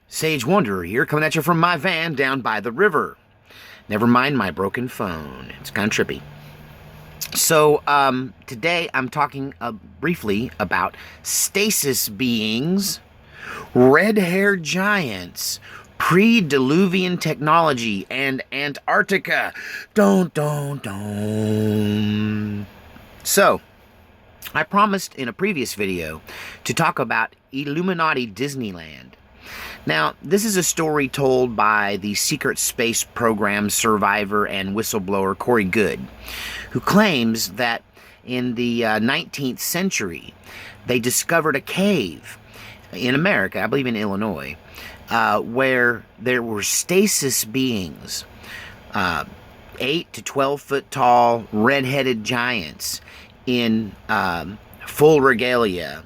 Sage Wanderer here, coming at you from my van down by the river. Never mind my broken phone. It's kind of trippy. So, today I'm talking briefly about stasis beings, red-haired giants, pre-Diluvian technology, and Antarctica. Don't. So, I promised in a previous video to talk about Illuminati Disneyland. Now, this is a story told by the secret space program survivor and whistleblower Corey Goode, who claims that in the 19th century, they discovered a cave in America, I believe in Illinois, where there were stasis beings, 8 to 12 foot tall, red-headed giants in full regalia,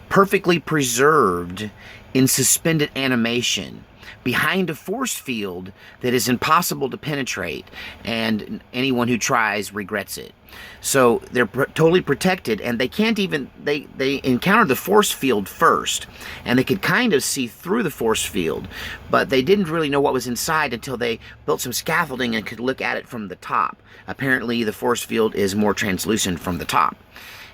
perfectly preserved in suspended animation behind a force field that is impossible to penetrate, and anyone who tries regrets it. So they're totally protected, and they can't even, they encountered the force field first, and they could kind of see through the force field, but they didn't really know what was inside until they built some scaffolding and could look at it from the top. Apparently the force field is more translucent from the top.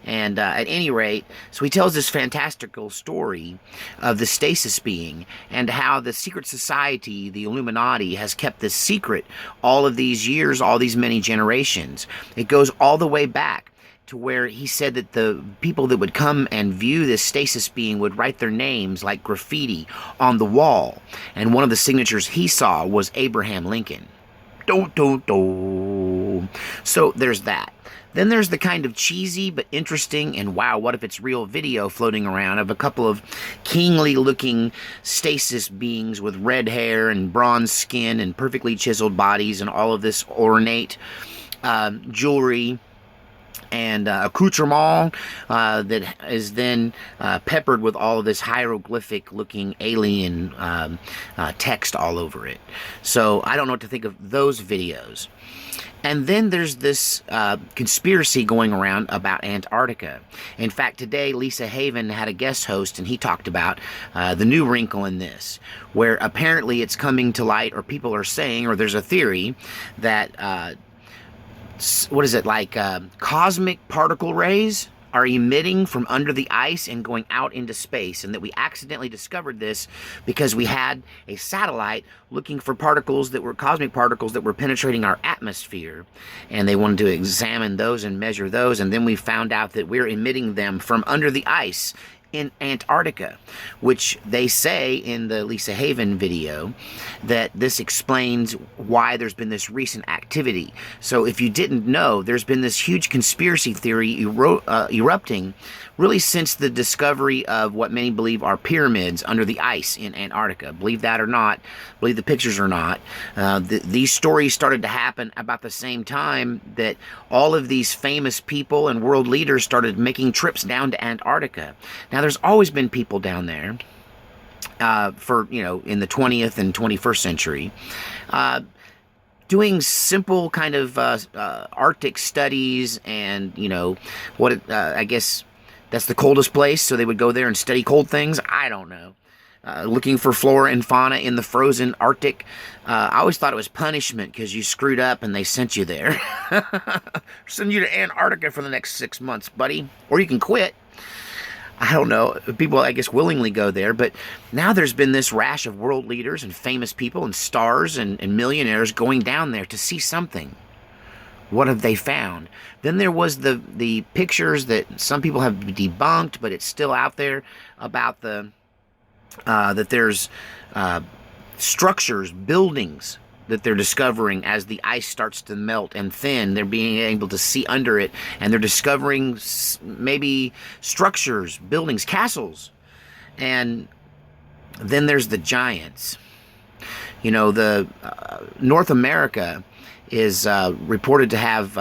And at any rate, so he tells this fantastical story of the stasis being and how the secret society, the Illuminati, has kept this secret all of these years, all these many generations. It goes all the way back to where he said that the people that would come and view this stasis being would write their names like graffiti on the wall. And one of the signatures he saw was Abraham Lincoln. So there's that. Then there's the kind of cheesy but interesting and wow, what if it's real video floating around of a couple of kingly-looking stasis beings with red hair and bronze skin and perfectly chiseled bodies and all of this ornate jewelry and accoutrement that is then peppered with all of this hieroglyphic-looking alien text all over it. So I don't know what to think of those videos. And then there's this conspiracy going around about Antarctica. In fact, today Lisa Haven had a guest host, and he talked about the new wrinkle in this, where apparently it's coming to light, or people are saying, or there's a theory that cosmic particle rays are emitting from under the ice and going out into space, and that we accidentally discovered this because we had a satellite looking for particles that were cosmic particles that were penetrating our atmosphere, and they wanted to examine those and measure those, and then we found out that we're emitting them from under the ice in Antarctica, which they say in the Lisa Haven video that this explains why there's been this recent activity. So if you didn't know, there's been this huge conspiracy theory erupting really since the discovery of what many believe are pyramids under the ice in Antarctica. Believe that or not, believe the pictures or not, these stories started to happen about the same time that all of these famous people and world leaders started making trips down to Antarctica. Now, there's always been people down there for, in the 20th and 21st century, doing simple kind of Arctic studies and, I guess that's the coldest place, so they would go there and study cold things. I don't know. Looking for flora and fauna in the frozen Arctic. I always thought it was punishment because you screwed up and they sent you there. Send you to Antarctica for the next 6 months, buddy. Or you can quit. I don't know. People, I guess, willingly go there. But now there's been this rash of world leaders and famous people and stars and millionaires going down there to see something. What have they found? Then there was the pictures that some people have debunked, but it's still out there about that there's structures, buildings that they're discovering as the ice starts to melt and thin. They're being able to see under it, and they're discovering maybe structures, buildings, castles. And then there's the giants. The North America is reported to have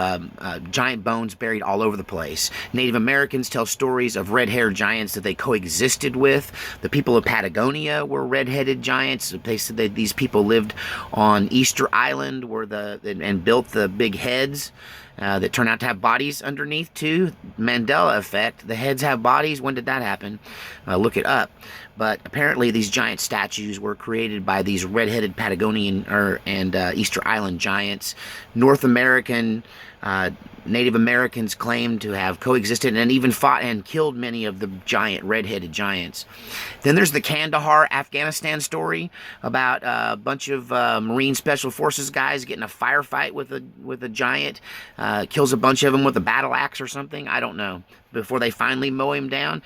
giant bones buried all over the place. Native Americans tell stories of red-haired giants that they coexisted with. The people of Patagonia were red-headed giants. They said that these people lived on Easter Island and built the big heads. that turn out to have bodies underneath too. Mandela effect. The heads have bodies. When did that happen? Look it up. But apparently these giant statues were created by these red-headed Patagonian and Easter Island giants. North American Native Americans claim to have coexisted and even fought and killed many of the giant red-headed giants. Then there's the Kandahar, Afghanistan story about a bunch of Marine Special Forces guys getting a firefight with a giant, kills a bunch of them with a battle axe or something. I don't know. Before they finally mow him down.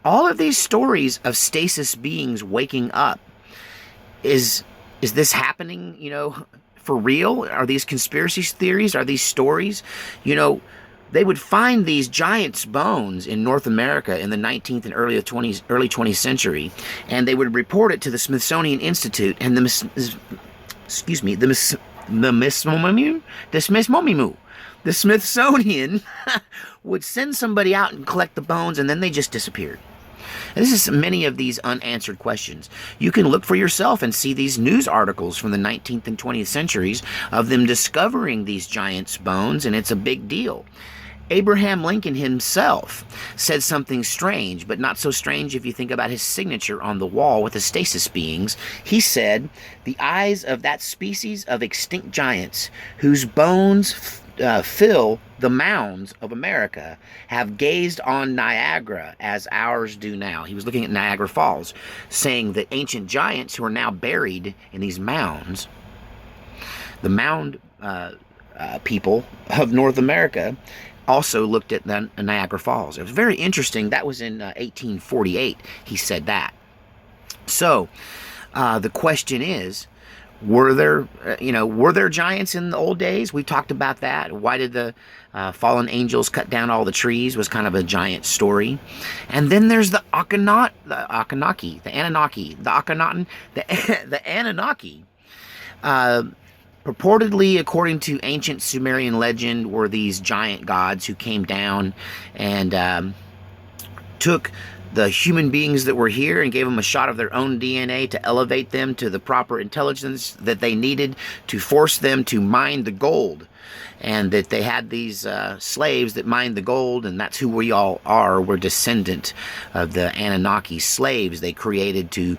All of these stories of stasis beings waking up. Is this happening, you know, for real? Are these conspiracy theories? Are these stories? You know, they would find these giants' bones in North America in the 19th and early 20th century, and they would report it to the Smithsonian Institute, and the Smithsonian would send somebody out and collect the bones, and then they just disappeared. This is many of these unanswered questions. You can look for yourself and see these news articles from the 19th and 20th centuries of them discovering these giants' bones, and it's a big deal. Abraham Lincoln himself said something strange, but not so strange if you think about his signature on the wall with the stasis beings. He said, "The eyes of that species of extinct giants whose bones fill the mounds of America have gazed on Niagara as ours do now." He was looking at Niagara Falls, saying that ancient giants who are now buried in these mounds, the mound people of North America, also looked at the Niagara Falls. It was very interesting. That was in 1848. He said that. So the question is, were there giants in the old days? We talked about that. Why did the fallen angels cut down all the trees? Was kind of a giant story. And then there's the Anunnaki. Purportedly, according to ancient Sumerian legend, were these giant gods who came down and took the human beings that were here and gave them a shot of their own DNA to elevate them to the proper intelligence that they needed to force them to mine the gold. And that they had these slaves that mined the gold, and that's who we all are. We're descendant of the Anunnaki slaves they created to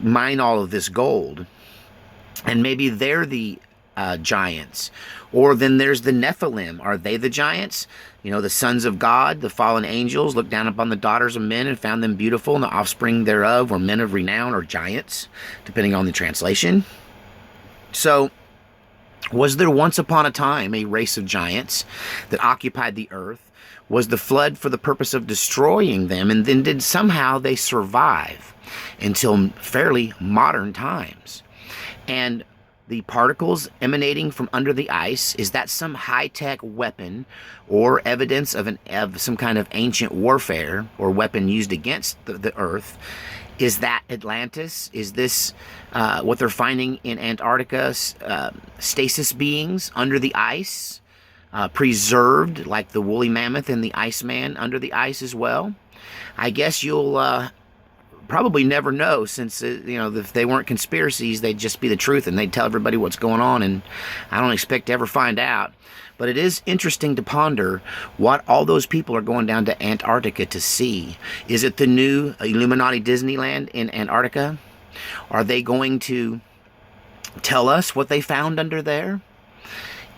mine all of this gold. And maybe they're the giants. Or then there's the Nephilim. Are they the giants? You know, the sons of God, the fallen angels, looked down upon the daughters of men and found them beautiful, and the offspring thereof were men of renown or giants, depending on the translation. So, was there once upon a time a race of giants that occupied the earth? Was the flood for the purpose of destroying them, and then did somehow they survive until fairly modern times? And the particles emanating from under the ice, is that some high-tech weapon or evidence of some kind of ancient warfare or weapon used against the Earth? Is that Atlantis? Is this what they're finding in Antarctica, stasis beings under the ice, preserved like the woolly mammoth and the Iceman under the ice as well? I guess you'll probably never know, since you know, if they weren't conspiracies, they'd just be the truth and they'd tell everybody what's going on, and I don't expect to ever find out. But it is interesting to ponder what all those people are going down to Antarctica to see. Is it the new Illuminati Disneyland in Antarctica? Are they going to tell us what they found under there?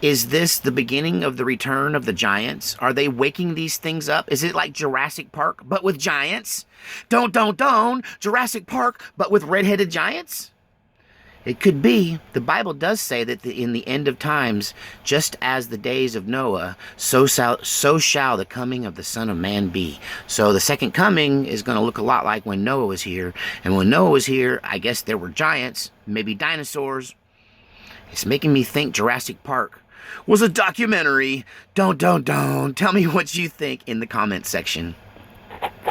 Is this the beginning of the return of the giants? Are they waking these things up? Is it like Jurassic Park, but with giants? Don't, Jurassic Park, but with red-headed giants? It could be. The Bible does say that in the end of times, just as the days of Noah, so shall the coming of the Son of Man be. So the second coming is going to look a lot like when Noah was here. And when Noah was here, I guess there were giants, maybe dinosaurs. It's making me think Jurassic Park was a documentary. Don't. Tell me what you think in the comment section.